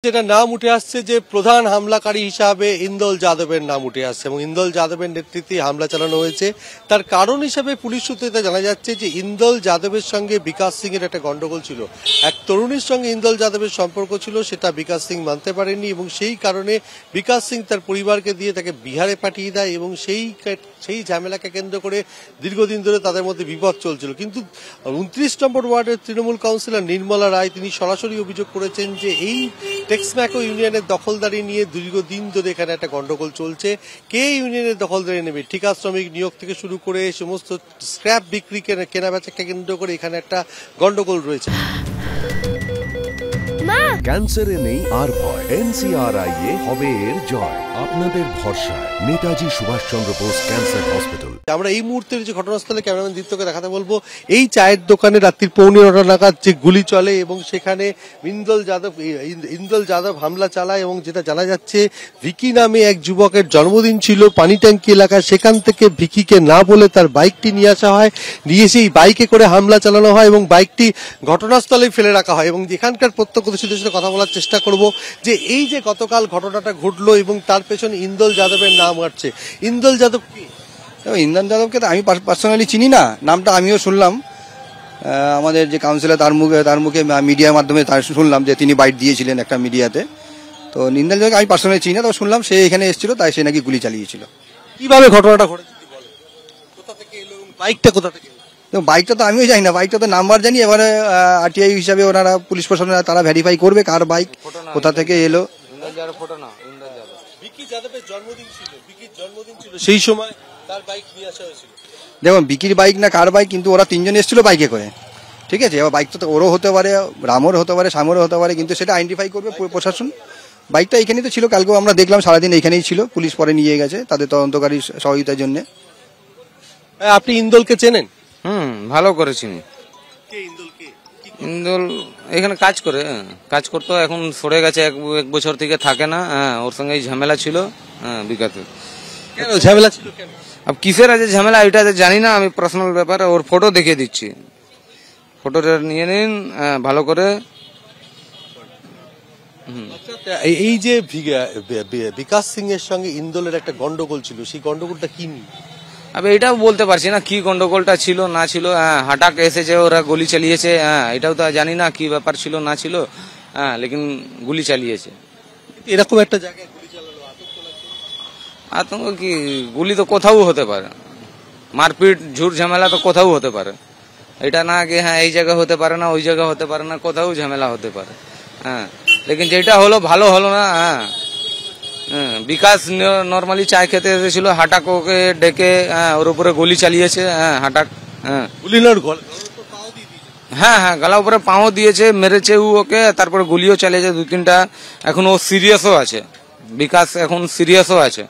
যেটা নাম উঠে আসছে যে প্রধান হামলাকারী হিসাবে ইন্দল যাদবের নাম উঠে আসছে এবং ইন্দল যাদবের নেতৃত্বে হামলা চালানো হয়েছে। তার কারণ হিসাবে পুলিশ সূত্রে জানা যাচ্ছে যে ইন্দল যাদবের সঙ্গে বিকাশ সিং এর একটা গন্ডগোল ছিল। এক তরুণীর সঙ্গে ইন্দল যাদবের সম্পর্ক ছিল, সেটা বিকাশ সিং মানতে পারেননি এবং সেই কারণে বিকাশ সিং তার পরিবারকে দিয়ে তাকে বিহারে পাঠিয়ে দেয় এবং সেই ঝামেলাকে কেন্দ্র করে দীর্ঘদিন ধরে তাদের মধ্যে বিপদ চলছিল। কিন্তু 29 নম্বর ওয়ার্ডের তৃণমূল কাউন্সিলর নির্মলা রায় তিনি সরাসরি অভিযোগ করেছেন যে এই টেক্সম্যাকো ইউনিয়নের দখলদারি নিয়ে দীর্ঘদিন ধরে এখানে একটা গন্ডগোল চলছে। কে ইউনিয়নের দখলদারি নেবে, ঠিকা শ্রমিক নিয়োগ থেকে শুরু করে সমস্ত স্ক্র্যাপ বিক্রি কেনাবেচাকে কেন্দ্র করে এখানে একটা গন্ডগোল রয়েছে। ক্যান্সারে নেই আর ভয়, NCRI হবে এর জয়। আপনাদের ভরসা নেতাজি সুভাষচন্দ্র বোস ক্যান্সার হসপিটাল। আমরা এই মুহূর্তে যে ঘটনাস্থলে ক্যামেরাম্যান দীপ্তকে দেখাতে বলবো, এই চায়ের দোকানে রাত্রি 9:15 নাগাদ যে গুলি চলে এবং সেখানে ইন্দল যাদব হামলা চালায় এবং যেটা জানা যাচ্ছে ভিকি নামে এক যুবকের জন্মদিন ছিল পানি ট্যাঙ্কি এলাকায়, সেখান থেকে ভিকিকে না বলে তার বাইকটি নিয়ে আসা হয়, নিয়ে সেই বাইকে করে হামলা চালানো হয় এবং বাইকটি ঘটনাস্থলে ফেলে রাখা হয়। এবং এখানকার প্রত্যক্ষদর্শীদের সাথে কথা বলার চেষ্টা করব যে এই যে গতকাল ঘটনাটা ঘটলো এবং তার পেছনে ইন্দল যাদবের নাম আসছে। ইন্দল যাদব কি? ইন্দল যাদবকে তো আমি পার্সোনালি চিনি না, নামটা আমিও শুনলাম আমাদের যে কাউন্সিলর তার মুখে মিডিয়ার মাধ্যমে শুনলাম যে তিনি বাইট দিয়েছিলেন একটা মিডিয়াতে। তো ইন্দল যাদবকে আমি পার্সোনালি চিনি না, তো শুনলাম সে এখানে এসেছিল, তাই সে নাকি গুলি চালিয়েছিল। কিভাবে ঘটনাটা ঘটেছে কোথা থেকে এলো, বাইকটা কোথা থেকে? বাইকটা তো আমিও জানি না, বাইকটা তো নাম্বার জানি, এবারে আরটিআই হিসাবে ওনারা পুলিশ প্রশাসন তারা ভেরিফাই করবে কার বাইক কোথা থেকে এলো। সেই সময় তার বাইক নিয়ে আসা হয়েছিল। দেখুন বিকির বাইক না কার বাইক, কিন্তু ওরা তিনজন এসেছিল বাইকে করে, ঠিক আছে। এবার বাইকটা তো ওরও হতে পারে, রামর হতে পারে, শ্যামরও হতে পারে, কিন্তু সেটা আইডেন্টিফাই করবে প্রশাসন। বাইকটা এখানেই তো ছিল, কালকেও আমরা দেখলাম সারাদিন এখানেই ছিল, পুলিশ পরে নিয়ে গেছে তাদের তদন্তকারী সহযোগিতার জন্য। আপনি ইন্দলকে চেনেন? ভালো করে চিনি। ইন্দল এখানে কাজ করতো, এখন সরে গেছে, এক বছর থেকে থাকে না। ওর সঙ্গে ঝামেলা ছিল বিকাতে। ঝামেলা ছিল কেন? अब কিসের আছে ঝামেলা এটা জানি না, আমি পার্সোনাল ব্যাপারে ওর ফটো দেখিয়ে দিচ্ছি, ফটোটা নিয়ে নিন ভালো করে। এই যে বিকাশ সিং এর সঙ্গে ইন্দলের একটা গন্ডগোল ছিল, সেই গন্ডগোলটা কি নিয়ে? अब এটাও বলতে পারছি না কি গন্ডগোলটা ছিল না ছিল। হাটাক এসেছে, ওরা গুলি চালিয়েছে, এটাও তো জানি না কি ব্যাপার ছিল না ছিল, লেকিন গুলি চালিয়েছে। এরকম একটা জায়গায় গুলি চালালো, আতঙ্ক কি? গুলি তো কোথাও হতে পারে, মারপিট ঝুট ঝামেলা তো কোথাও হতে পারে, এটা না কি এই জায়গা হতে পারে না ওই জায়গা হতে পারে না, কোথাও ঝামেলা হতে পারে। লেকিন যেটা হলো ভালো হলো না। বিকাশ নর্মালি চায় খেতে এসেছিল, হাটাক ওকে ডেকে ওর উপরে গুলি চালিয়েছে। হাটাক গলা উপরে পাও দিয়েছে, মেরেছে ওকে, তারপরে গুলিও চালিয়েছে 2-3টা। এখন ও সিরিয়াসও আছে, বিকাশ এখন সিরিয়াসও আছে।